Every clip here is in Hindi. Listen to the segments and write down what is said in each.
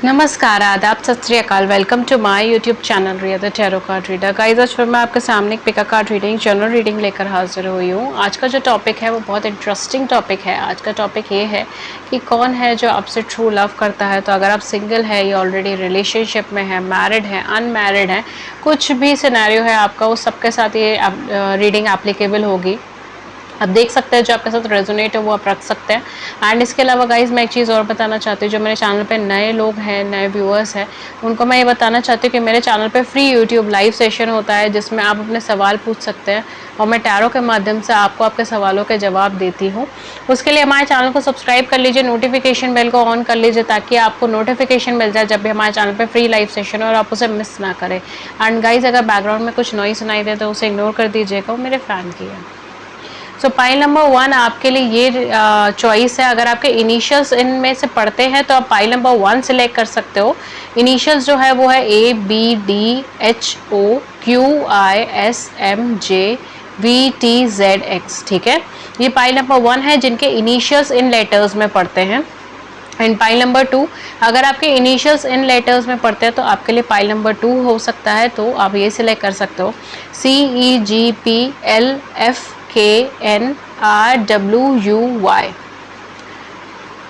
नमस्कार, आदाब, Sat Sri Akal. Welcome to my YouTube channel Riya the tarot card reader. Guys, आज फिर मैं आपके सामने एक pick a card reading, general reading लेकर हाजिर हुई हूँ। आज का जो टॉपिक है वो बहुत इंटरेस्टिंग टॉपिक है। आज का टॉपिक ये है कि कौन है जो आपसे ट्रू लव करता है। तो अगर आप सिंगल है या ऑलरेडी रिलेशनशिप में है, मैरिड है, अनमैरिड है, कुछ भी सिनेरियो है आपका, वो सबके साथ ये रीडिंग एप्लीकेबल होगी। आप देख सकते हैं जो आपके साथ रेजोनेट है वो आप रख सकते हैं। एंड इसके अलावा गाइज मैं एक चीज़ और बताना चाहती हूँ, जो मेरे चैनल पे नए लोग हैं, नए व्यूअर्स हैं, उनको मैं ये बताना चाहती हूँ कि मेरे चैनल पे फ्री यूट्यूब लाइव सेशन होता है जिसमें आप अपने सवाल पूछ सकते हैं और मैं टैरो के माध्यम से आपको आपके सवालों के जवाब देती हूँ। उसके लिए हमारे चैनल को सब्सक्राइब कर लीजिए, नोटिफिकेशन बेल को ऑन कर लीजिए ताकि आपको नोटिफिकेशन मिल जाए जब भी हमारे चैनल पर फ्री लाइव सेशन हो और आप उसे मिस ना करें। एंड गाइज, अगर बैकग्राउंड में कुछ नॉइस सुनाई दे तो उसे इग्नोर कर दीजिएगा, वो मेरे फ़ैन की है। सो पाइल नंबर 1 आपके लिए ये चॉइस है। अगर आपके इनिशियल्स इनमें से पढ़ते हैं तो आप पाइल नंबर 1 सिलेक्ट कर सकते हो। इनिशियल्स जो है वो है ABDHOQISMJVTZX, ठीक है। ये पाइल नंबर 1 है जिनके इनिशियल्स इन लेटर्स में पढ़ते हैं। एंड पाइल नंबर 2, अगर आपके इनिशियल्स इन लेटर्स में पढ़ते हैं तो आपके लिए पाइल नंबर 2 हो सकता है, तो आप ये सिलेक्ट कर सकते हो CEGPLFKNRWUY।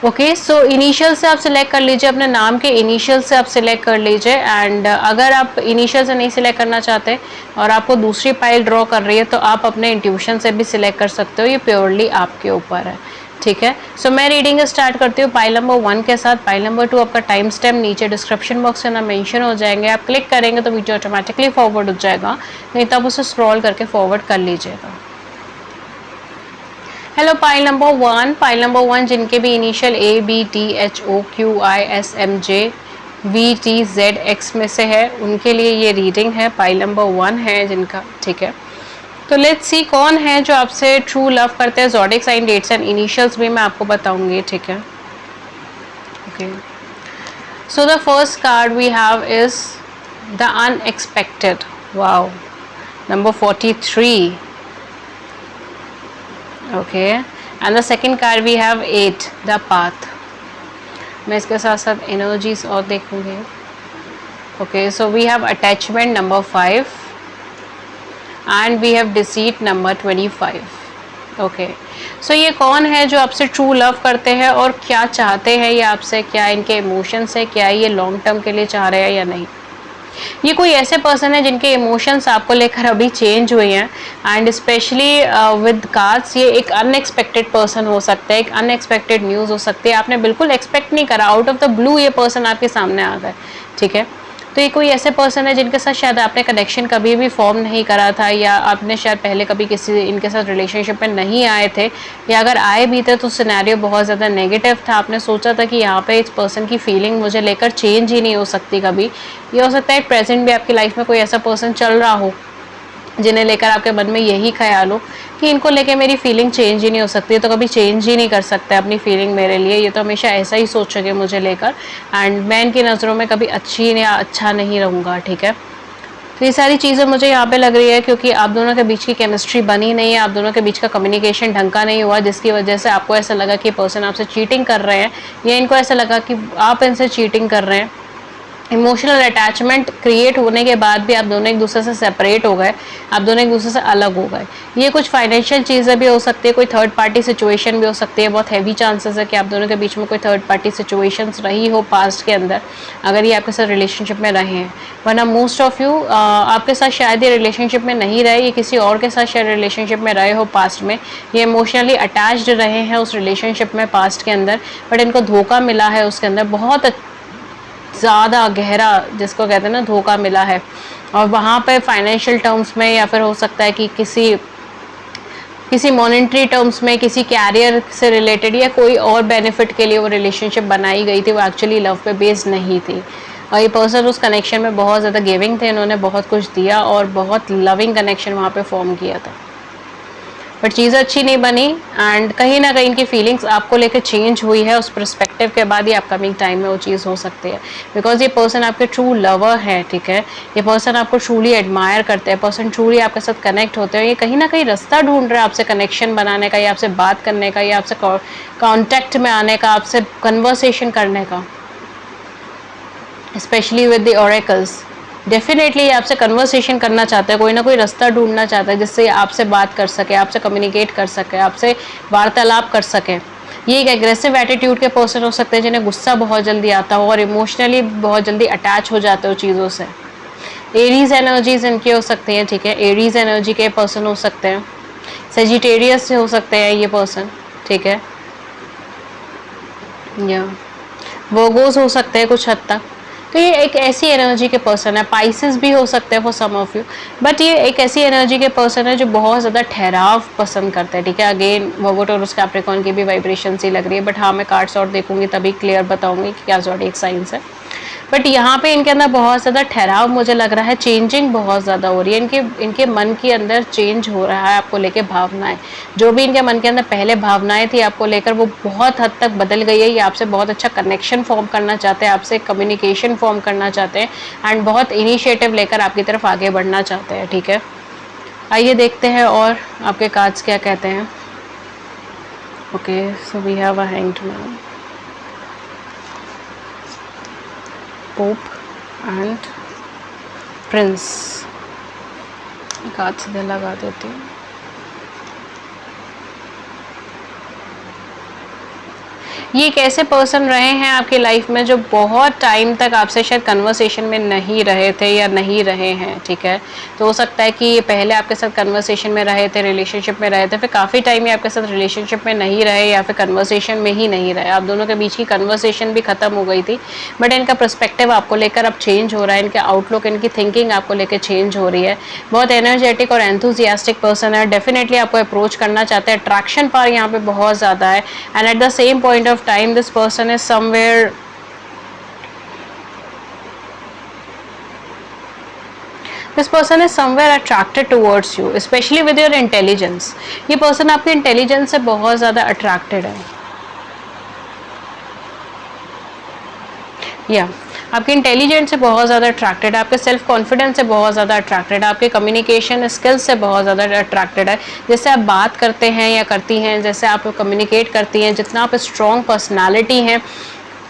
ओके, सो इनिशियल से आप सिलेक्ट कर लीजिए, अपने नाम के इनिशियल से आप सिलेक्ट कर लीजिए। एंड अगर आप इनिशियल से नहीं सिलेक्ट करना चाहते और आपको दूसरी पाइल ड्रॉ कर रही है तो आप अपने इंट्यूशन से भी सिलेक्ट कर सकते हो, ये प्योरली आपके ऊपर है, ठीक है। सो मैं रीडिंग स्टार्ट करती हूँ पाइल नंबर 1 के साथ। पाइल नंबर 2 आपका टाइम स्टैम्प नीचे डिस्क्रिप्शन बॉक्स में ना मेंशन हो जाएंगे, आप क्लिक करेंगे तो वीडियो ऑटोमेटिकली फॉरवर्ड हो जाएगा, नहीं तो आप उसे स्क्रॉल करके फॉरवर्ड कर लीजिएगा। Hello pile number 1, pile number 1 जिनके भी इनिशियल ABDHOQISMJVTZX में से है उनके लिए ये रीडिंग है। पाइल नंबर 1 है जिनका, ठीक है। तो लेट्स सी कौन है जो आपसे ट्रू लव करते हैं। Zodiac sign, dates and initials भी मैं आपको बताऊंगी, ठीक है। Okay, so the first card we have is the unexpected. Wow, number 43। Okay, and the second card we have 8, the path. मैं इसके साथ साथ एनर्जीज और देखूंगी। Okay, so we have attachment number 5 and we have deceit number 25। Okay, so ये कौन है जो आपसे ट्रू लव करते हैं और क्या चाहते हैं ये आपसे, क्या इनके इमोशंस है, क्या ये लॉन्ग टर्म के लिए चाह रहे हैं या नहीं। ये कोई ऐसे पर्सन है जिनके इमोशंस आपको लेकर अभी चेंज हुए हैं। एंड स्पेशली विद कार्ड्स ये एक अनएक्सपेक्टेड पर्सन हो सकता है, एक अनएक्सपेक्टेड न्यूज़ हो सकती है। आपने बिल्कुल एक्सपेक्ट नहीं करा, आउट ऑफ द ब्लू ये पर्सन आपके सामने आ गए, ठीक है। तो ये कोई ऐसे पर्सन है जिनके साथ शायद आपने कनेक्शन कभी भी फॉर्म नहीं करा था, या आपने शायद पहले कभी किसी इनके साथ रिलेशनशिप में नहीं आए थे, या अगर आए भी थे तो सिनेरियो बहुत ज़्यादा नेगेटिव था। आपने सोचा था कि यहाँ पे इस पर्सन की फीलिंग मुझे लेकर चेंज ही नहीं हो सकती कभी। ये हो सकता है प्रेजेंट भी आपकी लाइफ में कोई ऐसा पर्सन चल रहा हो जिन्हें लेकर आपके मन में यही ख्याल हो कि इनको लेके मेरी फीलिंग चेंज ही नहीं हो सकती, तो कभी चेंज ही नहीं कर सकते अपनी फीलिंग मेरे लिए, ये तो हमेशा ऐसा ही सोचोगे मुझे लेकर, एंड मैं इनकी नज़रों में कभी अच्छी या अच्छा नहीं रहूँगा, ठीक है। तो ये सारी चीज़ें मुझे यहाँ पे लग रही है क्योंकि आप दोनों के बीच की केमिस्ट्री बनी नहीं है, आप दोनों के बीच का कम्युनिकेशन ढंग का नहीं हुआ, जिसकी वजह से आपको ऐसा लगा कि पर्सन आपसे चीटिंग कर रहे हैं, या इनको ऐसा लगा कि आप इनसे चीटिंग कर रहे हैं। इमोशनल अटैचमेंट क्रिएट होने के बाद भी आप दोनों एक दूसरे से सेपरेट हो गए, आप दोनों एक दूसरे से अलग हो गए। ये कुछ फाइनेंशियल चीज़ें भी हो सकती है, कोई थर्ड पार्टी सिचुएशन भी हो सकती है। बहुत हैवी चांसेस है कि आप दोनों के बीच में कोई थर्ड पार्टी सिचुएशंस रही हो पास्ट के अंदर, अगर ये आपके साथ रिलेशनशिप में रहे हैं। वरना मोस्ट ऑफ यू आपके साथ शायद ये रिलेशनशिप में नहीं रहे, ये किसी और के साथ शायद रिलेशनशिप में रहे हो पास्ट में, ये इमोशनली अटैच्ड रहे हैं उस रिलेशनशिप में पास्ट के अंदर, बट इनको धोखा मिला है उसके अंदर, बहुत ज़्यादा गहरा जिसको कहते हैं ना धोखा मिला है। और वहाँ पे फाइनेंशियल टर्म्स में, या फिर हो सकता है कि किसी मॉनेटरी टर्म्स में, किसी कैरियर से रिलेटेड या कोई और बेनिफिट के लिए वो रिलेशनशिप बनाई गई थी, वो एक्चुअली लव पे बेस्ड नहीं थी। और ये पर्सन उस कनेक्शन में बहुत ज़्यादा गिविंग थे, इन्होंने बहुत कुछ दिया और बहुत लविंग कनेक्शन वहाँ पे फॉर्म किया था, बट चीज़ अच्छी नहीं बनी। एंड कहीं ना कहीं इनकी फीलिंग्स आपको लेकर चेंज हुई है, उस पर्सपेक्टिव के बाद ही अपकमिंग टाइम में वो चीज़ हो सकती है, बिकॉज ये पर्सन आपके ट्रू लवर है, ठीक है। ये पर्सन आपको ट्रूली एडमायर करते हैं, पर्सन ट्रूली आपके साथ कनेक्ट होते हैं। ये कहीं ना कहीं रास्ता ढूंढ रहे हैं आपसे कनेक्शन बनाने का, या आपसे बात करने का, या आपसे कॉन्टैक्ट में आने का, आपसे कन्वर्सेशन करने का। Specially with the oracles. Definitely ये आपसे कन्वर्सेशन करना चाहता है, कोई ना कोई रास्ता ढूंढना चाहता है जिससे आपसे बात कर सके, आपसे कम्युनिकेट कर सके, आपसे वार्तालाप कर सके। ये एक एग्रेसिव एटीट्यूड के पर्सन हो सकते हैं जिन्हें गुस्सा बहुत जल्दी आता हो और इमोशनली बहुत जल्दी अटैच हो जाते हो चीज़ों से। एरीज एनर्जीज इनकी हो सकती हैं, ठीक है, एरीज एनर्जी के पर्सन हो सकते हैं, सेजिटेरियस से हो सकते हैं ये पर्सन, ठीक है, या वर्गोस हो सकते हैं कुछ हद तक। तो ये एक ऐसी एनर्जी के पर्सन है। पाइसेस भी हो सकते हैं for some of you, but ये एक ऐसी एनर्जी के पर्सन है जो बहुत ज़्यादा ठहराव पसंद करते हैं, ठीक है। अगेन वर्गो टॉरस कैप्रिकॉर्न की भी वाइब्रेशन सी लग रही है, बट हाँ मैं कार्ड्स और देखूंगी तभी क्लियर बताऊंगी कि क्या ज़ोडिएक साइंस है। बट यहाँ पे इनके अंदर बहुत ज़्यादा ठहराव मुझे लग रहा है, चेंजिंग बहुत ज़्यादा हो रही है इनके मन के अंदर, चेंज हो रहा है आपको लेके भावनाएं। जो भी इनके मन के अंदर पहले भावनाएं थी आपको लेकर वो बहुत हद तक बदल गई है। ये आपसे बहुत अच्छा कनेक्शन फॉर्म करना चाहते हैं, आपसे कम्युनिकेशन फॉर्म करना चाहते हैं एंड बहुत इनिशिएटिव लेकर आपकी तरफ आगे बढ़ना चाहते हैं, ठीक है। आइए देखते हैं और आपके कार्ड्स क्या कहते हैं। Okay, so we have a hanged man, pope and prince. Card सीधे लगा देती हूँ। ये एक ऐसे पर्सन रहे हैं आपकी लाइफ में जो बहुत टाइम तक आपसे शायद कन्वर्सेशन में नहीं रहे थे या नहीं रहे हैं, ठीक है। तो हो सकता है कि ये पहले आपके साथ कन्वर्सेशन में रहे थे, रिलेशनशिप में रहे थे, फिर काफ़ी टाइम ये आपके साथ रिलेशनशिप में नहीं रहे या फिर कन्वर्सेशन में ही नहीं रहे। आप दोनों के बीच की कन्वर्सेशन भी ख़त्म हो गई थी, बट इनका पर्सपेक्टिव आपको लेकर अब चेंज हो रहा है, इनके आउटलुक, इनकी थिंकिंग आपको लेकर चेंज हो रही है। बहुत एनर्जेटिक और एंथुजियास्टिक पर्सन है, डेफिनेटली आपको अप्रोच करना चाहते हैं। अट्रैक्शन पावर यहाँ पे बहुत ज़्यादा है and at the same point of time this person is somewhere attracted towards you, especially with your intelligence। ये पर्सन आपके इंटेलिजेंस से बहुत ज़्यादा अट्रैक्टेड है, या आपके इंटेलिजेंस से बहुत ज़्यादा अट्रैक्टेड है, आपके सेल्फ कॉन्फिडेंस से बहुत ज़्यादा अट्रैक्टेड है, आपके कम्युनिकेशन स्किल्स से बहुत ज़्यादा अट्रैक्टेड है। जैसे आप बात करते हैं या करती हैं, जैसे आप कम्युनिकेट करती हैं, जितना आप स्ट्रॉन्ग पर्सनालिटी हैं,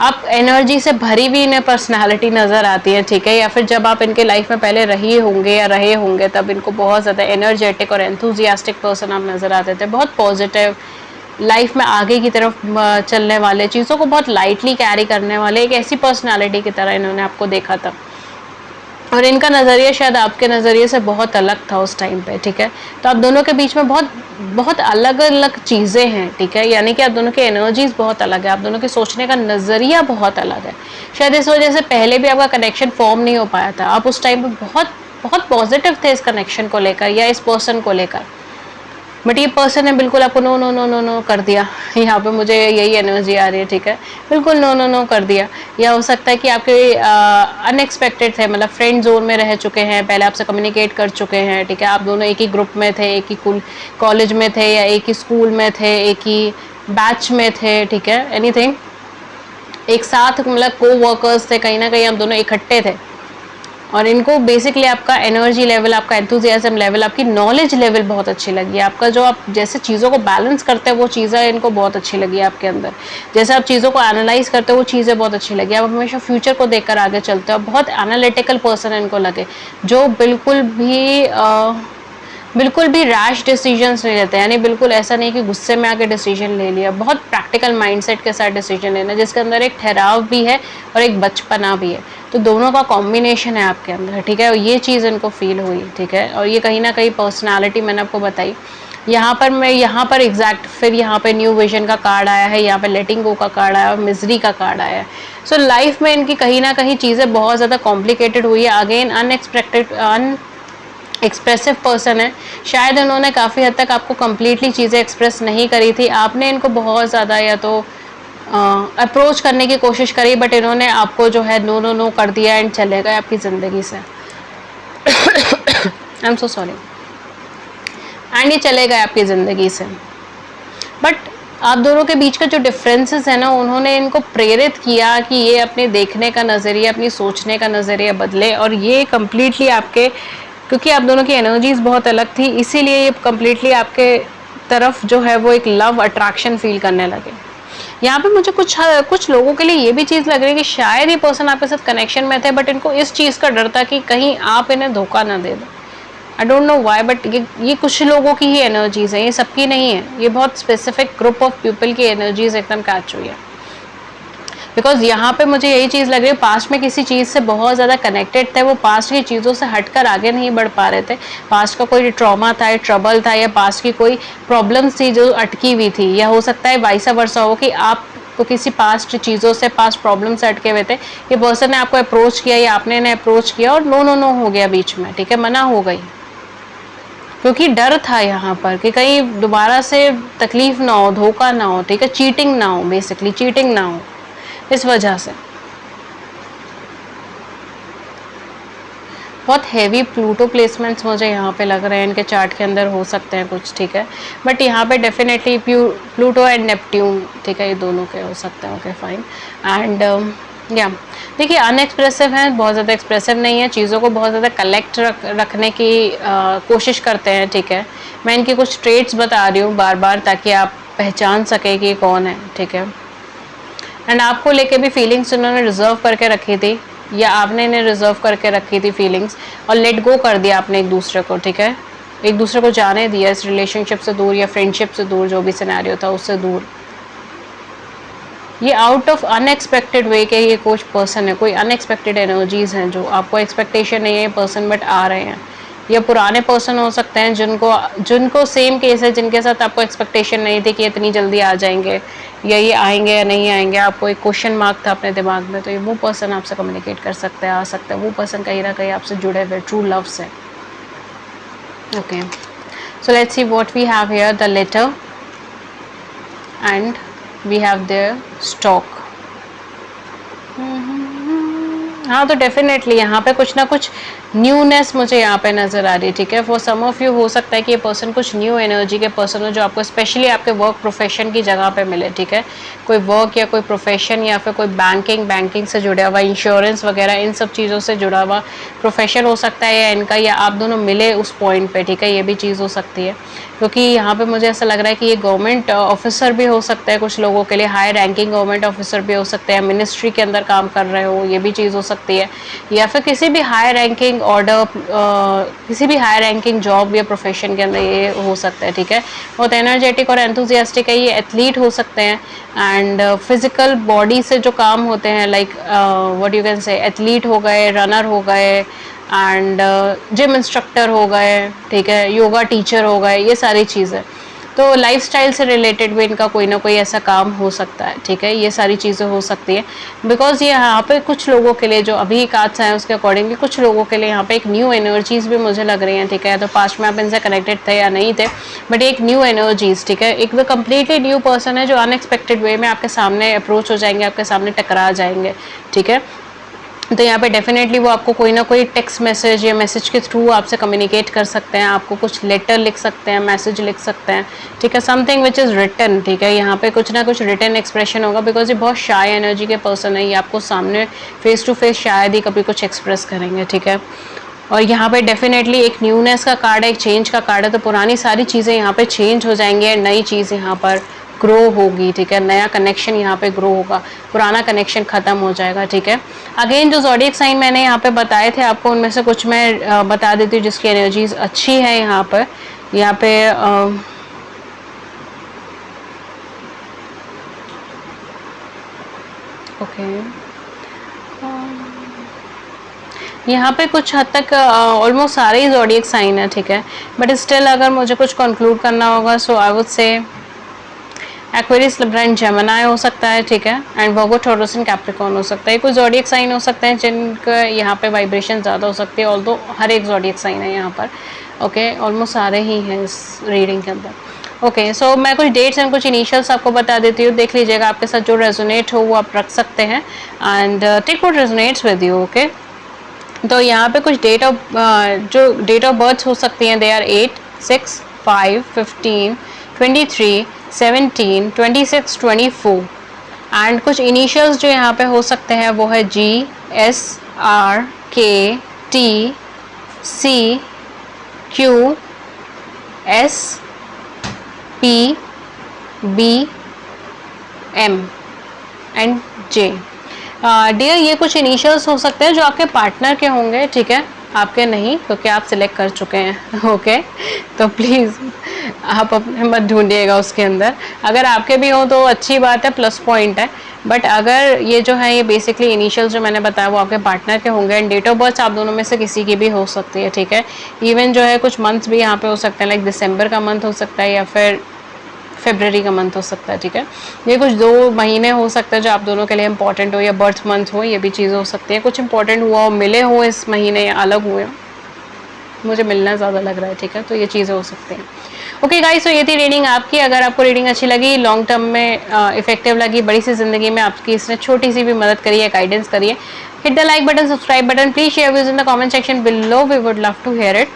आप एनर्जी से भरी हुई इन्हें पर्सनालिटी नज़र आती है, ठीक है। या फिर जब आप इनके लाइफ में पहले रही होंगे या रहे होंगे तब इनको बहुत ज़्यादा एनर्जेटिक और एंथुजियास्टिक पर्सन आप नज़र आते थे, बहुत पॉजिटिव, लाइफ में आगे की तरफ चलने वाले, चीज़ों को बहुत लाइटली कैरी करने वाले, एक ऐसी पर्सनालिटी की तरह इन्होंने आपको देखा था। और इनका नज़रिया शायद आपके नज़रिए से बहुत अलग था उस टाइम पे, ठीक है। तो आप दोनों के बीच में बहुत अलग अलग चीज़ें हैं, ठीक है। यानी कि आप दोनों की एनर्जीज बहुत अलग है, आप दोनों के सोचने का नज़रिया बहुत अलग है। शायद इस वजह से पहले भी आपका कनेक्शन फॉर्म नहीं हो पाया था। आप उस टाइम पे बहुत पॉजिटिव थे इस कनेक्शन को लेकर या इस पर्सन को लेकर, बट ये पर्सन ने बिल्कुल आपको no no no no no कर दिया। यहाँ पे मुझे यही एनर्जी आ रही है, ठीक है, बिल्कुल नो नो नो कर दिया। या हो सकता है कि आपके अनएक्सपेक्टेड थे, मतलब फ्रेंड जोन में रह चुके हैं, पहले आपसे कम्युनिकेट कर चुके हैं, ठीक है। आप दोनों एक ही ग्रुप में थे, एक ही कॉलेज में थे या एक ही स्कूल में थे, एक ही बैच में थे, ठीक है, एनीथिंग, एक साथ, मतलब को वर्कर्स थे, कहीं ना कहीं आप दोनों इकट्ठे थे। और इनको बेसिकली आपका एनर्जी लेवल, आपका एंथुजियाज्म लेवल, आपकी नॉलेज लेवल बहुत अच्छी लगी है। आपका जो आप जैसे चीज़ों को बैलेंस करते हैं वो चीज़ें इनको बहुत अच्छी लगी है आपके अंदर। जैसे आप चीज़ों को एनालाइज करते हो वो चीज़ें बहुत अच्छी लगी। आप हमेशा फ्यूचर को देखकर आगे चलते हो। बहुत एनालिटिकल पर्सन इनको लगे, जो बिल्कुल भी रैश डिसीजंस नहीं लेते, यानी बिल्कुल ऐसा नहीं कि गुस्से में आके डिसीजन ले लिया। बहुत प्रैक्टिकल माइंडसेट के साथ डिसीजन लेना, जिसके अंदर एक ठहराव भी है और एक बचपना भी है। तो दोनों का कॉम्बिनेशन है आपके अंदर, ठीक है। और ये चीज़ इनको फील हुई, ठीक है। और ये कहीं ना कहीं पर्सनालिटी मैंने आपको बताई। यहाँ पर एग्जैक्ट, फिर यहाँ पे न्यू विजन का कार्ड आया है, यहाँ पे लेटिंग गो का कार्ड आया है और मिजरी का कार्ड आया है। सो लाइफ में इनकी कहीं ना कहीं चीज़ें बहुत ज़्यादा कॉम्प्लिकेटेड हुई है। अगेन एक्सप्रेसिव पर्सन है, शायद इन्होंने काफ़ी हद तक आपको कम्प्लीटली चीज़ें एक्सप्रेस नहीं करी थी। आपने इनको बहुत ज़्यादा या तो अप्रोच करने की कोशिश करी, बट इन्होंने आपको जो है नो नो नो कर दिया एंड चले गए आपकी ज़िंदगी से। I am so sorry. And ये चले गए आपकी ज़िंदगी से। बट आप दोनों के बीच का जो डिफरेंसेस है ना, उन्होंने इनको प्रेरित किया कि ये अपने देखने का नज़रिया, अपनी सोचने का नज़रिया बदले। और ये कम्प्लीटली आपके, क्योंकि आप दोनों की एनर्जीज बहुत अलग थी, इसीलिए ये कम्प्लीटली आपके तरफ जो है वो एक लव अट्रैक्शन फील करने लगे। यहाँ पे मुझे कुछ लोगों के लिए ये भी चीज़ लग रही है कि शायद ये पर्सन आपके साथ कनेक्शन में थे, बट इनको इस चीज़ का डर था कि कहीं आप इन्हें धोखा ना दे दो। I don't know why, but ये कुछ लोगों की ही एनर्जीज है, ये सबकी नहीं है, ये बहुत स्पेसिफिक ग्रुप ऑफ पीपल की एनर्जीज एकदम कैच हुई है। बिकॉज यहाँ पे मुझे यही चीज़ लग रही है, पास्ट में किसी चीज़ से बहुत ज़्यादा कनेक्टेड थे, वो पास्ट की चीज़ों से हटकर आगे नहीं बढ़ पा रहे थे। पास्ट का कोई ट्रॉमा था या ट्रबल था या पास्ट की कोई प्रॉब्लम्स थी जो अटकी हुई थी, या हो सकता है वाइसा वर्सा हो कि आप तो किसी पास्ट चीज़ों से, पास्ट प्रॉब्लम से अटके हुए थे, ये पर्सन ने आपको अप्रोच किया या आपने इन्हें अप्रोच किया और नो नो नो हो गया बीच में, ठीक है, मना हो गई, क्योंकि डर था यहाँ पर कि कहीं दोबारा से तकलीफ ना हो, धोखा ना हो, ठीक है, चीटिंग ना हो, बेसिकली चीटिंग ना हो, इस वजह से। बहुत हैवी प्लूटो प्लेसमेंट्स मुझे यहाँ पे लग रहे हैं, इनके चार्ट के अंदर हो सकते हैं कुछ, ठीक है, बट यहाँ पे डेफिनेटली प्लूटो एंड नेपट्यून, ठीक है, ये दोनों के हो सकते हैं। Okay fine. एंड या देखिए अनएक्सप्रेसिव हैं, बहुत ज़्यादा एक्सप्रेसिव नहीं है, चीज़ों को बहुत ज़्यादा कलेक्ट रखने की कोशिश करते हैं, ठीक है। मैं इनकी कुछ ट्रेट्स बता रही हूँ बार बार ताकि आप पहचान सकें कि कौन है, ठीक है। एंड आपको लेके भी फीलिंग्स उन्होंने रिजर्व करके रखी थी या आपने इन्हें रिजर्व करके रखी थी फीलिंग्स, और लेट गो कर दिया आपने एक दूसरे को, ठीक है, एक दूसरे को जाने दिया इस रिलेशनशिप से दूर या फ्रेंडशिप से दूर, जो भी सिनेरियो था उससे दूर। ये आउट ऑफ अनएक्सपेक्टेड वे के ये कुछ पर्सन है, कोई अनएक्सपेक्टेड एनर्जीज हैं जो आपको एक्सपेक्टेशन नहीं है पर्सन बट आ रहे हैं, या पुराने पर्सन हो सकते हैं जिनको सेम केस है, जिनके साथ आपको एक्सपेक्टेशन नहीं थी कि इतनी जल्दी आ जाएंगे या ये आएंगे या नहीं आएंगे, आपको एक क्वेश्चन मार्क था अपने दिमाग में, तो ये वो पर्सन आपसे कम्युनिकेट कर सकते हैं, आ सकते हैं, वो पर्सन कहीं ना कहीं आपसे जुड़े हुए ट्रू लव से। Okay, so let's see what we have here, the letter and we have there stock. हाँ, तो डेफिनेटली यहाँ पे कुछ ना कुछ न्यूनेस मुझे यहाँ पे नज़र आ रही है, ठीक है। फॉर सम ऑफ यू हो सकता है कि ये पर्सन कुछ न्यू एनर्जी के पर्सन हो जो आपको स्पेशली आपके वर्क प्रोफेशन की जगह पे मिले, ठीक है। कोई वर्क या कोई प्रोफेशन या फिर कोई बैंकिंग से जुड़ा हुआ, इंश्योरेंस वगैरह इन सब चीज़ों से जुड़ा हुआ प्रोफेशन हो सकता है या इनका, या आप दोनों मिले उस पॉइंट पे, ठीक है, ये भी चीज़ हो सकती है। क्योंकि यहाँ पे मुझे ऐसा लग रहा है कि ये गवर्नमेंट ऑफिसर भी हो सकता है कुछ लोगों के लिए, हाई रैंकिंग गवर्नमेंट ऑफिसर भी हो सकते हैं, मिनिस्ट्री के अंदर काम कर रहे हो, ये भी चीज़ हो सकती है, या फिर किसी भी हाई रैंकिंग ऑर्डर, किसी भी हाई रैंकिंग जॉब या प्रोफेशन के अंदर ये हो सकता है, ठीक है। बहुत एनर्जेटिक और एंथुजियास्टिक है, ये एथलीट हो सकते हैं, एंड फिजिकल बॉडी से जो काम होते हैं, like what you can say, athlete हो गए, रनर हो गए, एंड जिम इंस्ट्रक्टर हो गए, ठीक है, योगा टीचर हो गए, ये सारी चीज़ें, तो लाइफस्टाइल से रिलेटेड भी इनका कोई ना कोई ऐसा काम हो सकता है, ठीक है, ये सारी चीज़ें हो सकती हैं। बिकॉज ये यहाँ पे कुछ लोगों के लिए जो अभी कार्ड्स आए उसके अकॉर्डिंगली कुछ लोगों के लिए यहाँ पे एक न्यू एनर्जीज भी मुझे लग रही हैं, ठीक है। तो पास्ट में आप इनसे कनेक्टेड थे या नहीं थे, बट एक न्यू एनर्जीज, ठीक है, एक वो कम्प्लीटली न्यू पर्सन है जो अनएक्सपेक्टेड वे में आपके सामने अप्रोच हो जाएंगे, आपके सामने टकरा जाएंगे, ठीक है। तो यहाँ पे डेफिनेटली वो आपको कोई ना कोई टेक्स्ट मैसेज या मैसेज के थ्रू आपसे कम्युनिकेट कर सकते हैं, आपको कुछ लेटर लिख सकते हैं, मैसेज लिख सकते हैं, ठीक है, समथिंग विच इज़ रिटन, ठीक है। यहाँ पे कुछ ना कुछ रिटन एक्सप्रेशन होगा, बिकॉज ये बहुत शाय एनर्जी के पर्सन है, ये आपको सामने फेस टू फेस शायद ही कभी कुछ एक्सप्रेस करेंगे, ठीक है। और यहाँ पे डेफिनेटली एक न्यूनेस का कार्ड है, एक चेंज का कार्ड है, तो पुरानी सारी चीज़ें यहाँ पे चेंज हो जाएंगी, नई चीज़ यहाँ पर ग्रो होगी, ठीक है, नया कनेक्शन यहाँ पे ग्रो होगा, पुराना कनेक्शन ख़त्म हो जाएगा, ठीक है। अगेन जो ज़ोडिएक साइन मैंने यहाँ पे बताए थे आपको, उनमें से कुछ मैं बता देती हूँ जिसकी एनर्जीज अच्छी है यहाँ पे ओके, यहाँ पे कुछ हद तक ऑलमोस्ट सारे ही ज़ोडिएक साइन है, ठीक है, बट स्टिल अगर मुझे कुछ कंक्लूड करना होगा, so I would say Aquarius, Libra and Gemini हो सकता है, ठीक है, and Virgo, Taurus and Capricorn हो सकता है। कुछ ज़ोडिएक साइन हो सकते हैं जिनका यहाँ पे वाइब्रेशन ज़्यादा हो सकती है, ऑल्दो हर एक ज़ोडिएक साइन है यहाँ पर, ओके, ऑलमोस्ट सारे ही हैं इस रीडिंग के अंदर। ओके, सो मैं कुछ डेट्स एंड कुछ इनिशियल्स आपको बता देती हूँ, देख लीजिएगा आपके साथ जो रेजोनेट हो वो आप रख सकते हैं, and take what resonates with you, okay. तो यहाँ पे कुछ जो डेट ऑफ बर्थ हो सकती हैं, दे आर 8, 6, 5, 15, 23, 17, 26, 24, एंड कुछ इनिशियल्स जो यहाँ पे हो सकते हैं वो है G, S, R, K, T, C, Q, S, P, B, M and J। Dear ये कुछ इनिशियल्स हो सकते हैं जो आपके पार्टनर के होंगे, ठीक है, आपके नहीं, क्योंकि आप सिलेक्ट कर चुके हैं। ओके तो प्लीज़ आप अपने मत ढूंढिएगा उसके अंदर। अगर आपके भी हो तो अच्छी बात है, प्लस पॉइंट है, बट अगर ये जो है ये बेसिकली इनिशियल्स जो मैंने बताया वो आपके पार्टनर के होंगे। एंड डेट ऑफ बर्थ आप दोनों में से किसी की भी हो सकती है, ठीक है। इवन जो है कुछ मंथ्स भी यहाँ पे हो सकते हैं, लाइक दिसंबर का मंथ हो सकता है या फिर फरवरी का मंथ हो सकता है, ठीक है। ये कुछ 2 महीने हो सकता है जो आप दोनों के लिए इंपॉर्टेंट हो, या बर्थ मंथ हो, ये भी चीज़ें हो सकती हैं। कुछ इंपॉर्टेंट हुआ हो, मिले हो इस महीने या अलग हुए हो, मुझे मिलना ज़्यादा लग रहा है, ठीक है, तो ये चीज़ें हो सकती हैं। ओके गाइस, तो ये थी रीडिंग आपकी। अगर आपको रीडिंग अच्छी लगी, लॉन्ग टर्म में इफेक्टिव लगी, बड़ी सी ज़िंदगी में आपकी इसने छोटी सी भी मदद करी है, गाइडेंस करिए, hit the like button, subscribe button, please share views in the comment section below, we would love to hear it.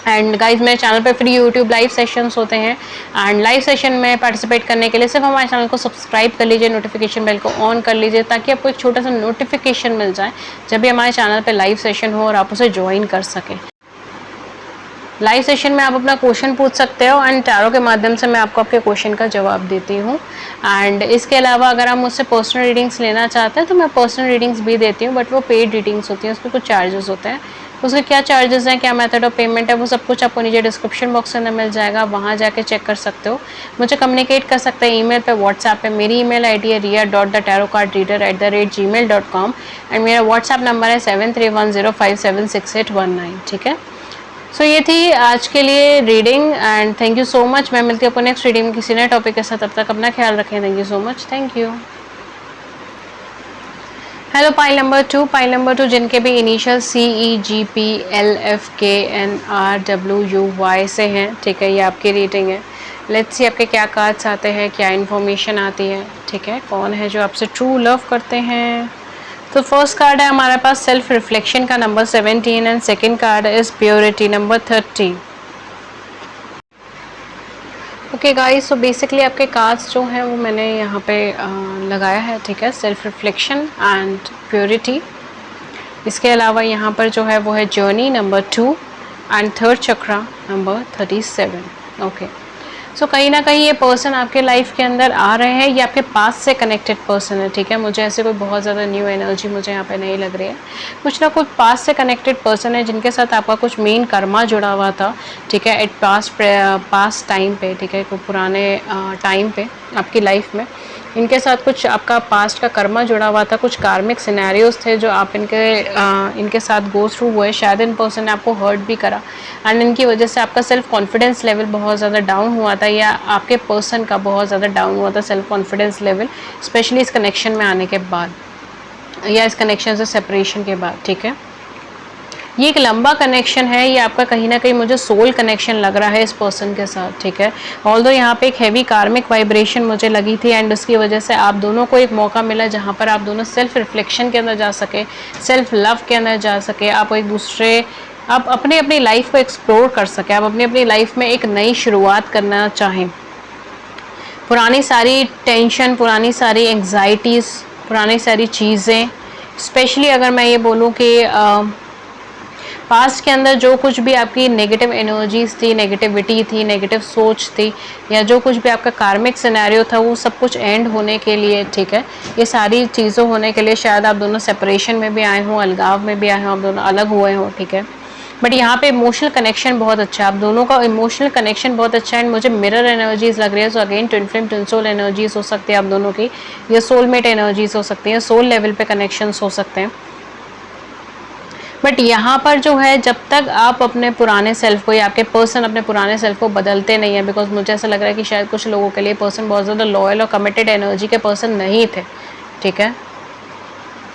And guys मेरे चैनल पे फ्री यूट्यूब लाइव सेशंस होते हैं, एंड लाइव सेशन में पार्टिसिपेट करने के लिए सिर्फ हमारे चैनल को सब्सक्राइब कर लीजिए, नोटिफिकेशन बेल को ऑन कर लीजिए, ताकि आपको एक छोटा सा नोटिफिकेशन मिल जाए जब भी हमारे चैनल पे लाइव सेशन हो और आप उसे ज्वाइन कर सकें। लाइव सेशन में आप अपना क्वेश्चन पूछ सकते हो एंड टैरो के माध्यम से मैं आपको आपके क्वेश्चन का जवाब देती हूँ। एंड इसके अलावा अगर आप मुझसे पर्सनल रीडिंग्स लेना चाहते हैं तो मैं पर्सनल रीडिंग्स भी देती हूँ, बट वो पेड रीडिंग्स होती हैं, उसके कुछ चार्जेस होते हैं। उसके क्या चार्जेस हैं, क्या मेथड ऑफ पेमेंट है, वो सब कुछ आपको नीचे डिस्क्रिप्शन बॉक्स के अंदर मिल जाएगा, वहाँ जाके चेक कर सकते हो। मुझे कम्युनिकेट कर सकते हैं ईमेल पे, व्हाट्सएप पे। मेरी ईमेल आईडी है ria.thetarotcardreader@gmail.com एंड मेरा व्हाट्सएप नंबर है 7310576819, ठीक है। सो ये थी आज के लिए reading, and thank you so much. मैं मिलती हूँ आपको नेक्स्ट रीडिंग में किसी नए टॉपिक के साथ, तब तक अपना ख्याल रखें। Thank you so much, thank you. Hello pile number 2 जिनके भी इनिशियल CEGPLFKNRWY से हैं, ठीक है, ये आपकी रीडिंग है। लेट्स सी आपके क्या कार्ड्स आते हैं, क्या इन्फॉर्मेशन आती है, ठीक है, कौन है जो आपसे ट्रू लव करते हैं। तो फर्स्ट कार्ड है हमारे पास सेल्फ रिफ्लेक्शन का number 17 and second card is purity number 30। Okay guys, so basically आपके कार्ड्स जो हैं वो मैंने यहाँ पे लगाया है, ठीक है, सेल्फ रिफ्लेक्शन एंड प्योरिटी। इसके अलावा यहाँ पर जो है वो है journey number 2 and third chakra number 37। Okay, so कहीं ना कहीं ये पर्सन आपके लाइफ के अंदर आ रहे हैं, ये आपके पास से कनेक्टेड पर्सन है, ठीक है। मुझे ऐसे कोई बहुत ज़्यादा न्यू एनर्जी मुझे यहाँ पे नहीं लग रही है। कुछ ना कुछ पास से कनेक्टेड पर्सन है जिनके साथ आपका कुछ मेन कर्मा जुड़ा हुआ था, ठीक है, एट पास्ट टाइम पे, ठीक है, कोई पुराने टाइम पे आपकी लाइफ में इनके साथ कुछ आपका पास्ट का कर्मा जुड़ा हुआ था, कुछ कार्मिक सिनेरियोज थे जो आप इनके साथ गो थ्रू हुए। शायद इन पर्सन ने आपको हर्ट भी करा एंड इनकी वजह से आपका सेल्फ कॉन्फिडेंस लेवल बहुत ज़्यादा डाउन हुआ था, या आपके पर्सन का बहुत ज़्यादा डाउन हुआ था सेल्फ कॉन्फिडेंस लेवल, स्पेशली इस कनेक्शन में आने के बाद या इस कनेक्शन से सेपरेशन के बाद, ठीक है। ये एक लंबा कनेक्शन है, ये आपका कहीं ना कहीं मुझे सोल कनेक्शन लग रहा है इस पर्सन के साथ, ठीक है। ऑल्दो यहाँ पे एक हैवी कार्मिक वाइब्रेशन मुझे लगी थी एंड उसकी वजह से आप दोनों को एक मौका मिला जहाँ पर आप दोनों सेल्फ रिफ्लेक्शन के अंदर जा सके, सेल्फ लव के अंदर जा सके, आप एक दूसरे आप अपनी अपनी लाइफ को एक्सप्लोर कर सके, आप अपनी अपनी लाइफ में एक नई शुरुआत करना चाहें। पुरानी सारी टेंशन, पुरानी सारी एंग्जाइटीज़, पुरानी सारी चीज़ें, स्पेशली अगर मैं ये बोलूँ कि पास्ट के अंदर जो कुछ भी आपकी नेगेटिव एनर्जीज थी, नेगेटिविटी थी, नेगेटिव सोच थी, या जो कुछ भी आपका कार्मिक सिनेरियो था, वो सब कुछ एंड होने के लिए, ठीक है, ये सारी चीज़ों होने के लिए शायद आप दोनों सेपरेशन में भी आए हों, अलगाव में भी आए हों, आप दोनों अलग हुए हों, ठीक है। बट यहाँ पे इमोशनल कनेक्शन बहुत अच्छा है, आप दोनों का इमोशनल कनेक्शन बहुत अच्छा है एंड मुझे मिरर एनर्जीज लग रही है। So again twin flame twin soul energies हो सकती है आप दोनों की, या सोलमेट एनर्जीज हो सकती हैं, सोल लेवल पे कनेक्शंस हो सकते हैं। बट यहाँ पर जो है, जब तक आप अपने पुराने सेल्फ को या आपके पर्सन अपने पुराने सेल्फ को बदलते नहीं है, बिकॉज मुझे ऐसा लग रहा है कि शायद कुछ लोगों के लिए पर्सन बहुत ज़्यादा लॉयल और कमिटेड एनर्जी के पर्सन नहीं थे, ठीक है।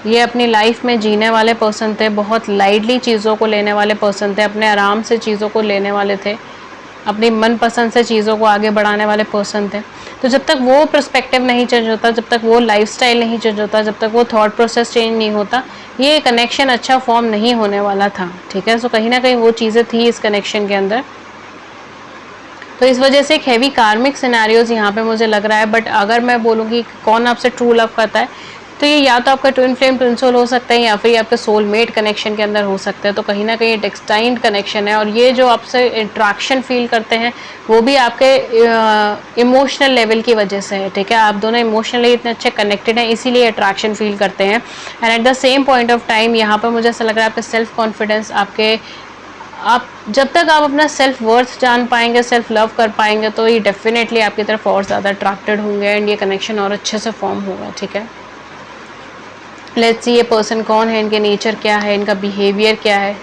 ये अपनी लाइफ में जीने वाले पर्सन थे, बहुत लाइटली चीज़ों को लेने वाले पर्सन थे, अपने आराम से चीज़ों को लेने वाले थे, अपनी मनपसंद से चीज़ों को आगे बढ़ाने वाले पर्सन थे। तो जब तक वो पर्सपेक्टिव नहीं चेंज होता, जब तक वो लाइफस्टाइल नहीं चेंज होता, जब तक वो थॉट प्रोसेस चेंज नहीं होता, ये कनेक्शन अच्छा फॉर्म नहीं होने वाला था, ठीक है। सो कहीं ना कहीं वो चीज़ें थी इस कनेक्शन के अंदर, तो इस वजह से एक हैवी कार्मिक सिनेरियोज यहाँ पे मुझे लग रहा है। बट अगर मैं बोलूँगी कौन आपसे ट्रू लव करता है, तो तो ये या तो आपका ट्विन फ्लेम ट्विन सोल हो सकता है या फिर आपके सोलमेट कनेक्शन के अंदर हो सकता है। तो कहीं ना कहीं डेस्टाइन्ड कनेक्शन है और ये जो आपसे इंट्रैक्शन फील करते हैं वो भी आपके इमोशनल लेवल की वजह से है, ठीक है। आप दोनों इमोशनली इतने अच्छे कनेक्टेड हैं इसीलिए अट्रैक्शन फील करते हैं। And at the same point of time यहाँ पर मुझे ऐसा लग रहा है आपके सेल्फ कॉन्फिडेंस, आप जब तक आप अपना सेल्फ वर्थ जान पाएंगे, सेल्फ लव कर पाएंगे, तो ये डेफिनेटली आपकी तरफ और ज़्यादा अट्रैक्टेड होंगे एंड ये कनेक्शन और अच्छे से फॉर्म होगा, ठीक है। लेट्स सी ये पर्सन कौन है, इनके नेचर क्या है, इनका बिहेवियर क्या है।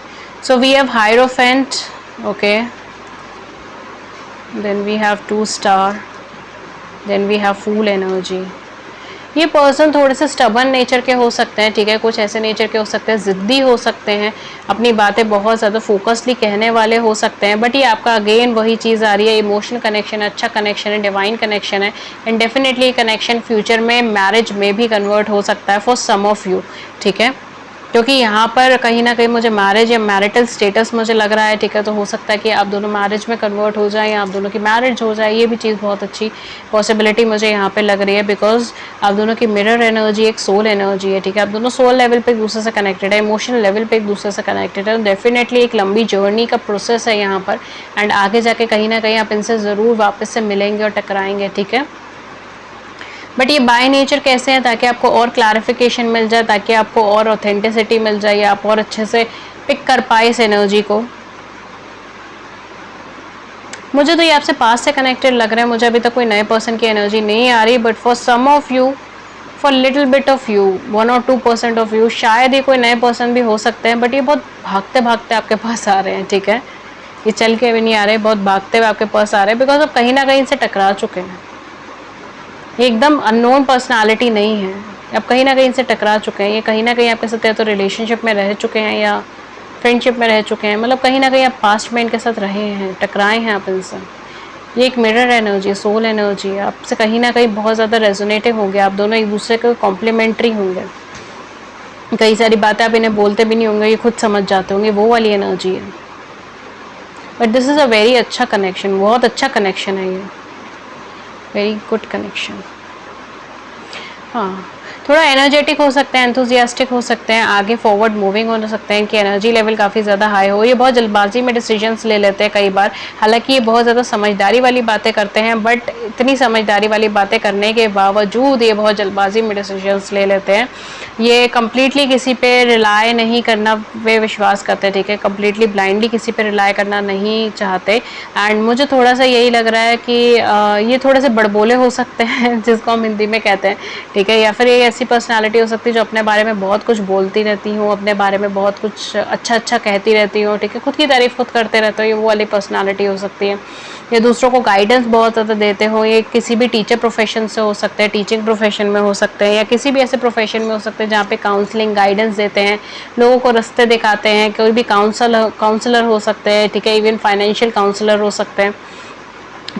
So we have hierophant, okay, then we have 2 star, then we have fool energy. ये पर्सन थोड़े से स्टबर्न नेचर के हो सकते हैं, ठीक है, कुछ ऐसे नेचर के हो सकते हैं, ज़िद्दी हो सकते हैं, अपनी बातें बहुत ज़्यादा फोकसली कहने वाले हो सकते हैं। बट ये आपका अगेन वही चीज़ आ रही है, इमोशनल कनेक्शन है, अच्छा कनेक्शन है, डिवाइन कनेक्शन है एंड डेफिनेटली कनेक्शन फ्यूचर में मैरिज में भी कन्वर्ट हो सकता है फॉर सम ऑफ यू, ठीक है। क्योंकि यहाँ पर कहीं ना कहीं मुझे मैरिज या मैरिटल स्टेटस मुझे लग रहा है, ठीक है। तो हो सकता है कि आप दोनों मैरिज में कन्वर्ट हो जाए या आप दोनों की मैरिज हो जाए, ये भी चीज़ बहुत अच्छी पॉसिबिलिटी मुझे यहाँ पे लग रही है। बिकॉज आप दोनों की मिरर एनर्जी एक सोल एनर्जी है, ठीक है। आप दोनों सोल लेवल पे एक दूसरे से कनेक्टेड है, इमोशनल लेवल पे एक दूसरे से कनेक्टेड है। डेफिनेटली एक लंबी जर्नी का प्रोसेस है यहाँ पर एंड आगे जाके कहीं ना कहीं आप इनसे ज़रूर वापस से मिलेंगे और टकराएंगे, ठीक है। बट ये बाय नेचर कैसे हैं, ताकि आपको और क्लैरिफिकेशन मिल जाए, ताकि आपको और ऑथेंटिसिटी मिल जाए या आप और अच्छे से पिक कर पाए इस एनर्जी को। मुझे तो ये आपसे पास से कनेक्टेड लग रहा है, मुझे अभी तक कोई नए पर्सन की एनर्जी नहीं आ रही। But for some of you, for little bit of you, 1 और 2% ऑफ यू, शायद ये कोई नए पर्सन भी हो सकते हैं। बट ये बहुत भागते भागते आपके पास आ रहे हैं, ठीक है। ये चल के भी नहीं आ रहे, बहुत भागते हुए आपके पास आ रहे हैं। बिकॉज आप कहीं ना कहीं से टकरा चुके हैं, ये एकदम अननोन पर्सनालिटी नहीं है, अब कहीं ना कहीं से टकरा चुके हैं। ये कहीं ना कहीं आपके साथ या तो रिलेशनशिप में रह चुके हैं या फ्रेंडशिप में रह चुके हैं, मतलब कहीं ना कहीं आप पास्ट में इनके साथ रहे हैं, टकराए हैं आप इनसे। ये एक मिरर एनर्जी, सोल एनर्जी है, आपसे कहीं ना कहीं बहुत ज़्यादा रेजोनेटिव होंगे, आप दोनों एक दूसरे को कॉम्प्लीमेंट्री होंगे। कई सारी बातें आप इन्हें बोलते भी नहीं होंगे, ये खुद समझ जाते होंगे, वो वाली एनर्जी है। But this is a very अच्छा कनेक्शन, बहुत अच्छा कनेक्शन है ये, वेरी गुड कनेक्शन। हाँ, थोड़ा एनर्जेटिक हो सकते हैं, एंथुजियास्टिक हो सकते हैं, आगे फॉरवर्ड मूविंग हो सकते हैं कि एनर्जी लेवल काफ़ी ज़्यादा हाई हो। ये बहुत जल्दबाजी में डिसीजंस ले लेते हैं कई बार, हालांकि ये बहुत ज़्यादा समझदारी वाली बातें करते हैं। बट इतनी समझदारी वाली बातें करने के बावजूद ये बहुत जल्दबाजी में डिसीजंस ले लेते हैं। ये कम्प्लीटली किसी पे रिलाय नहीं करना वे विश्वास करते हैं, ठीक है, कम्प्लीटली ब्लाइंडली किसी पे रिलाय करना नहीं चाहते। एंड मुझे थोड़ा सा यही लग रहा है कि ये थोड़े से बड़बोले हो सकते हैं जिसको हम हिंदी में कहते हैं, ठीक है। या फिर ये ऐसी पर्सनालिटी हो सकती है जो अपने बारे में बहुत कुछ बोलती रहती हूँ, अपने बारे में बहुत कुछ अच्छा अच्छा कहती रहती हूँ, ठीक है, खुद की तारीफ खुद करते रहते हो, ये वो वाली पर्सनालिटी हो सकती है। ये दूसरों को गाइडेंस बहुत ज़्यादा देते हो, ये किसी भी टीचर प्रोफेशन से हो सकते हैं, टीचिंग प्रोफेशन में हो सकते हैं, या किसी भी ऐसे प्रोफेशन में हो सकते हैं जहाँ पे काउंसलिंग गाइडेंस देते हैं, लोगों को रास्ते दिखाते हैं। कोई भी काउंसलर हो सकते हैं, ठीक है, इवन फाइनेंशियल काउंसलर हो सकते हैं,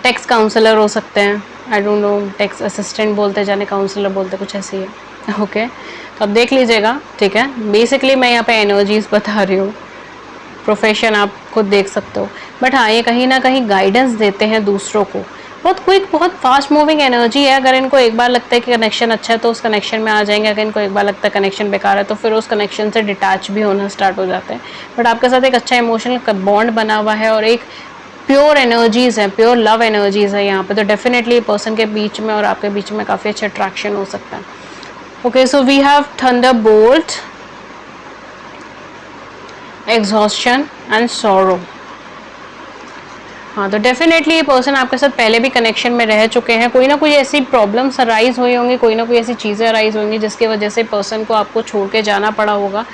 टैक्स काउंसलर हो सकते हैं, I don't know, tax assistant बोलते जाने, काउंसलर बोलते, कुछ ऐसे ही है, ओके। तो अब देख लीजिएगा, ठीक है। बेसिकली मैं यहाँ पे एनर्जीज बता रही हूँ, प्रोफेशन आप खुद देख सकते हो। बट हाँ, ये कहीं ना कहीं गाइडेंस देते हैं दूसरों को, बहुत क्विक, बहुत फास्ट मूविंग एनर्जी है। अगर इनको एक बार लगता है कि कनेक्शन अच्छा है तो उस कनेक्शन में आ जाएंगे, अगर इनको एक बार लगता है कनेक्शन बेकार है तो फिर उस कनेक्शन से डिटैच भी होना स्टार्ट हो जाते हैं। बट आपके साथ एक अच्छा इमोशनल बॉन्ड बना हुआ है और एक प्योर एनर्जीज है, प्योर लव एनर्जीज है यहाँ पे। तो डेफिनेटली पर्सन के बीच में और आपके बीच में काफ़ी अच्छा अट्रैक्शन हो सकता है। Okay, so we have thunderbolt, exhaustion and sorrow. हाँ, तो डेफिनेटली ये पर्सन आपके साथ पहले भी कनेक्शन में रह चुके हैं, कोई ना कोई ऐसी प्रॉब्लम्स अराइज हुई होंगी, कोई ना कोई ऐसी चीज़ें अराइज होंगी जिसकी वजह से पर्सन को आपको छोड़ के जाना पड़ा होगा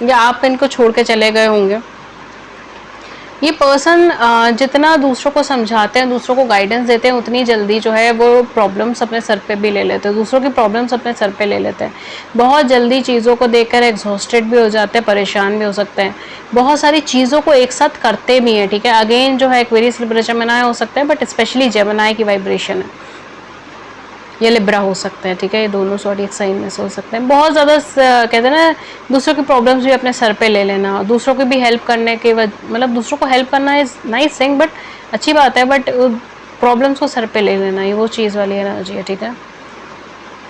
या आप इनको छोड़ के चले गए होंगे। ये पर्सन जितना दूसरों को समझाते हैं, दूसरों को गाइडेंस देते हैं, उतनी जल्दी जो है वो प्रॉब्लम्स अपने सर पे भी ले लेते हैं, दूसरों की प्रॉब्लम्स अपने सर पे ले लेते हैं। बहुत जल्दी चीज़ों को देखकर एग्जॉस्टेड भी हो जाते हैं, परेशान भी हो सकते हैं, बहुत सारी चीज़ों को एक साथ करते भी हैं, ठीक है। अगेन जो है एक्वेरियस, लिब्रा, जेमिनी हो सकता है, बट स्पेशली जेमिनी की वाइब्रेशन है, ये लिब्रा हो सकता है, ठीक है, ये दोनों सॉरी एक साइन में से हो सकते हैं। बहुत ज़्यादा कहते हैं ना, दूसरों की प्रॉब्लम्स भी अपने सर पे ले लेना, दूसरों की भी हेल्प करने के मतलब दूसरों को हेल्प करना इज़ नाइस थिंग, बट अच्छी बात है, बट प्रॉब्लम्स को सर पे ले लेना, ये वो चीज़ वाली एनर्जी है, ठीक है।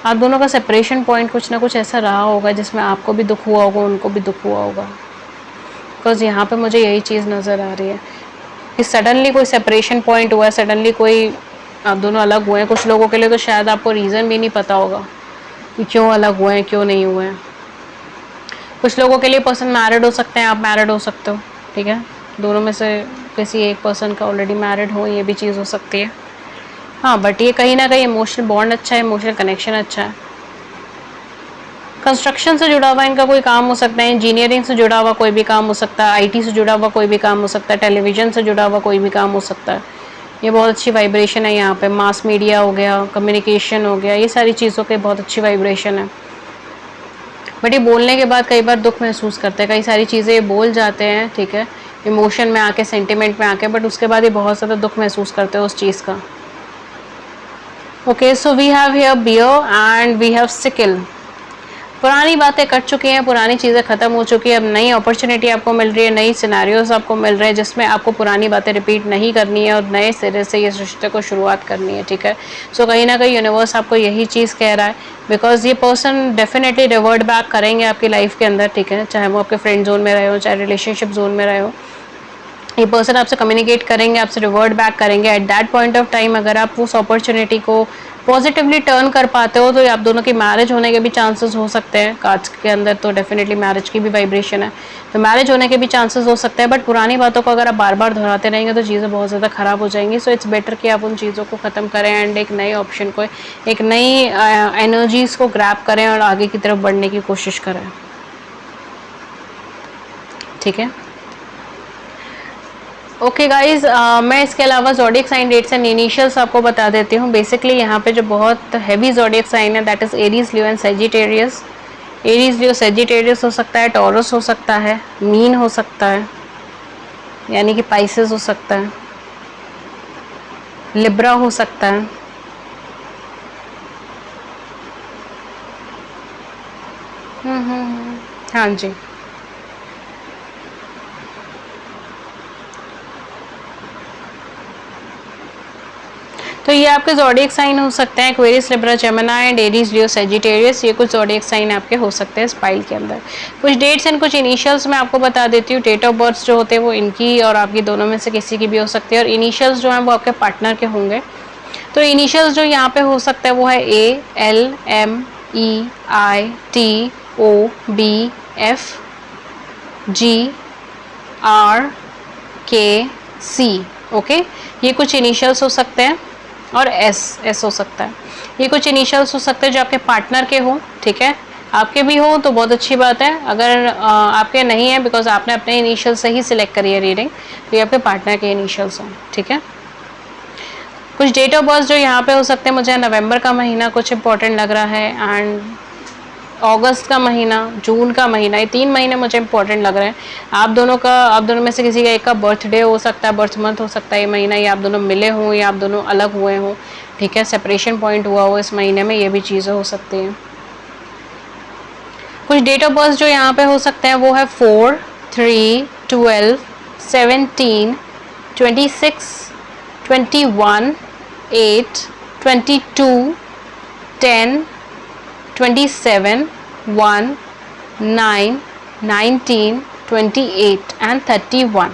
आप दोनों का सेपरेशन पॉइंट कुछ ना कुछ ऐसा रहा होगा जिसमें आपको भी दुख हुआ होगा, उनको भी दुख हुआ होगा। बिकॉज यहाँ पे मुझे यही चीज़ नज़र आ रही है कि सडनली कोई सेपरेशन पॉइंट हुआ है, सडनली कोई आप दोनों अलग हुए हैं। कुछ लोगों के लिए तो शायद आपको रीज़न भी नहीं पता होगा कि क्यों अलग हुए हैं, क्यों नहीं हुए हैं। कुछ लोगों के लिए पर्सन मैरिड हो सकते हैं, आप मैरिड हो सकते हो, ठीक है। दोनों में से किसी एक पर्सन का ऑलरेडी मैरिड हो, ये भी चीज़ हो सकती है। हाँ, बट ये कहीं ना कहीं इमोशनल बॉन्ड अच्छा है, इमोशनल कनेक्शन अच्छा है। कंस्ट्रक्शन से जुड़ा हुआ इनका कोई काम हो सकता है, इंजीनियरिंग से जुड़ा हुआ कोई भी काम हो सकता है, आईटी से जुड़ा हुआ कोई भी काम हो सकता है, टेलीविज़न से जुड़ा हुआ कोई भी काम हो सकता है। ये बहुत अच्छी वाइब्रेशन है यहाँ पे। मास मीडिया हो गया, कम्युनिकेशन हो गया, ये सारी चीज़ों के बहुत अच्छी वाइब्रेशन है। बट ये बोलने के बाद कई बार दुख महसूस करते हैं, कई सारी चीज़ें ये बोल जाते हैं, ठीक है, इमोशन में आके, सेंटिमेंट में आके, बट उसके बाद ये बहुत ज़्यादा दुख महसूस करते हैं उस चीज़ का। Okay, so we have here bear and we have sickle. पुरानी बातें कट चुकी हैं, पुरानी चीज़ें ख़त्म हो चुकी है, अब नई अपॉर्चुनिटी आपको मिल रही है, नई सिनेरियोज आपको मिल रहे हैं जिसमें आपको पुरानी बातें रिपीट नहीं करनी है और नए सिरे से इस रिश्ते को शुरुआत करनी है, ठीक है। सो कहीं ना कहीं यूनिवर्स आपको यही चीज़ कह रहा है, बिकॉज ये पर्सन डेफिनेटली रिवर्ट बैक करेंगे आपकी लाइफ के अंदर, ठीक है। चाहे वो आपके फ्रेंड जोन में रहे हो, चाहे रिलेशनशिप जोन में रहे हो, ये पर्सन आपसे कम्युनिकेट करेंगे, आपसे रिवर्ट बैक करेंगे at that point of time. अगर आप उस अपॉर्चुनिटी को पॉजिटिवली टर्न कर पाते हो तो आप दोनों की मैरिज होने के भी चांसेस हो सकते हैं। कार्ड्स के अंदर तो डेफिनेटली मैरिज की भी वाइब्रेशन है, तो मैरिज होने के भी चांसेस हो सकते हैं। बट पुरानी बातों को अगर आप बार बार दोहराते रहेंगे तो चीज़ें बहुत ज़्यादा ख़राब हो जाएंगी। सो इट्स बेटर कि आप उन चीज़ों को ख़त्म करें एंड एक नए ऑप्शन को, एक नई एनर्जीज़ को ग्रैब करें और आगे की तरफ बढ़ने की कोशिश करें, ठीक है। ओके गाइज, मैं इसके अलावा zodiac sign dates and initials आपको बता देती हूँ। बेसिकली यहाँ पे जो बहुत हैवी ज़ोडिएक साइन है that is Aries, Leo and Sagittarius. Aries, Leo, Sagittarius हो सकता है, टॉरस हो सकता है, मीन हो सकता है यानी कि पाइसेस हो सकता है, लिब्रा हो सकता है, हाँ जी। तो ये आपके ज़ोडिएक साइन हो सकते हैं, Aquarius, Libra, Gemini and Aries, Leo, Sagittarius. ये कुछ ज़ोडिएक साइन आपके हो सकते हैं इस पाइल के अंदर। कुछ डेट्स एंड कुछ इनिशियल्स मैं आपको बता देती हूँ। डेट ऑफ बर्थ जो होते हैं वो इनकी और आपकी दोनों में से किसी की भी हो सकती है, और इनिशियल्स जो हैं वो आपके पार्टनर के होंगे। तो इनिशियल्स जो यहाँ पे हो सकता है वो है A, L, M, E, I, T, O, B, F, G, R, K, C. Okay, ये कुछ इनिशियल्स हो सकते हैं, और एस हो सकता है। ये कुछ इनिशियल्स हो सकते हैं जो आपके पार्टनर के हो, ठीक है। आपके भी हो तो बहुत अच्छी बात है, अगर आपके नहीं है बिकॉज आपने अपने इनिशियल से ही सिलेक्ट करी है रीडिंग, तो ये आपके पार्टनर के इनिशियल्स हों, ठीक है। कुछ डेट ऑफ बर्थ जो यहाँ पे हो सकते हैं, मुझे नवंबर का महीना कुछ इंपॉर्टेंट लग रहा है, एंड अगस्त का महीना, जून का महीना, ये 3 महीने मुझे इंपॉर्टेंट लग रहे हैं। आप दोनों में से किसी का एक का बर्थडे हो सकता है, बर्थ मंथ हो सकता है ये महीना, या आप दोनों मिले हों या आप दोनों अलग हुए हों, ठीक है। सेपरेशन पॉइंट हुआ हो इस महीने में, ये भी चीज़ें हो सकती हैं। कुछ डेट ऑफ बर्थ जो यहाँ पे हो सकते हैं वो है 4, 3, 12, 17, 26, 21, 8, 22, 10, 27, 1, 9, 19, 28 एंड 31,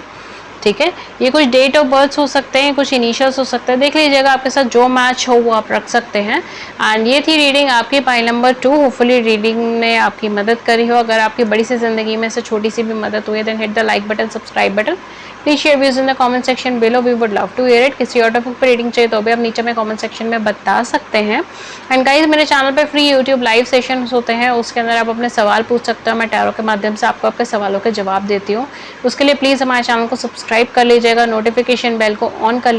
ठीक है। ये कुछ डेट ऑफ बर्थ हो सकते हैं, कुछ इनिशियल्स हो सकते हैं। देख लीजिएगा आपके साथ जो मैच हो वो आप रख सकते हैं। एंड ये थी रीडिंग आपकी पाइल नंबर 2। होपफुली रीडिंग ने आपकी मदद करी हो। अगर आपकी बड़ी सी ज़िंदगी में से छोटी सी भी मदद हुई है then hit the like button, subscribe button, please share views in the comment section below, we would love to hear it. किसी और टॉपिक पर रीडिंग चाहिए तो भी आप नीचे में कमेंट सेक्शन में बता सकते हैं। एंड गाइज, मेरे चैनल पे फ्री यूट्यूब लाइव सेशंस होते हैं, उसके अंदर आप अपने सवाल पूछ सकते हो। मैं टैरो के माध्यम से आपको आपके सवालों के जवाब देती हूँ। उसके लिए प्लीज़ हमारे चैनल को सब्सक्राइब कर लीजिएगा, नोटिफिकेशन बेल को ऑन कर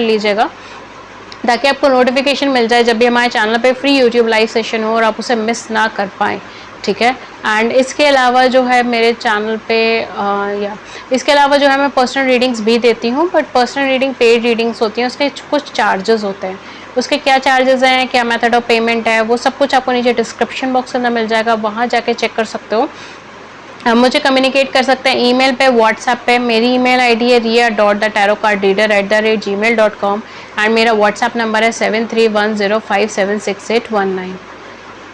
लीजिएगा ताकि आपको नोटिफिकेशन मिल जाए जब भी हमारे चैनल पे फ्री यूट्यूब लाइव सेशन हो और आप उसे मिस ना कर पाएँ, ठीक है। एंड इसके अलावा जो है मेरे चैनल पे इसके अलावा जो है मैं पर्सनल रीडिंग्स भी देती हूँ, but personal reading paid readings होती हैं, उसके कुछ चार्जेस होते हैं। उसके क्या चार्जेस हैं, क्या मेथड ऑफ पेमेंट है, वो सब कुछ आपको नीचे डिस्क्रिप्शन बॉक्स के अंदर मिल जाएगा, वहाँ जाके चेक कर सकते हो। मुझे कम्युनिकेट कर सकते हैं ईमेल पे, व्हाट्सएप पे। मेरी ईमेल आईडी है ria.thetarotcardreader@gmail.com एंड मेरा व्हाट्सएप नंबर है 7310576819।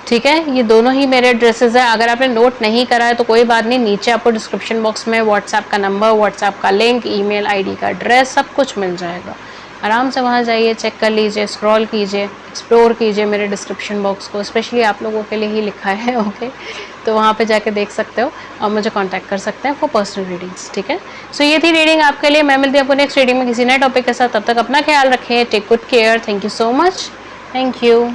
ठीक है, ये दोनों ही मेरे एड्रेसेस है। अगर आपने नोट नहीं करा है तो कोई बात नहीं, नीचे आपको डिस्क्रिप्शन बॉक्स में व्हाट्सएप का नंबर, व्हाट्सएप का लिंक, ईमेल आईडी का एड्रेस सब कुछ मिल जाएगा। आराम से वहाँ जाइए, चेक कर लीजिए, स्क्रॉल कीजिए, एक्सप्लोर कीजिए मेरे डिस्क्रिप्शन बॉक्स को, स्पेशली आप लोगों के लिए ही लिखा है। ओके, तो वहाँ पे जाके देख सकते हो और मुझे कांटेक्ट कर सकते हैं फॉर पर्सनल रीडिंग्स। ठीक है, सो ये थी रीडिंग आपके लिए। मैं मिलती हूँ आपको नेक्स्ट रीडिंग में किसी नए टॉपिक के साथ। तब तक अपना ख्याल रखें, take good care, thank you so much, thank you.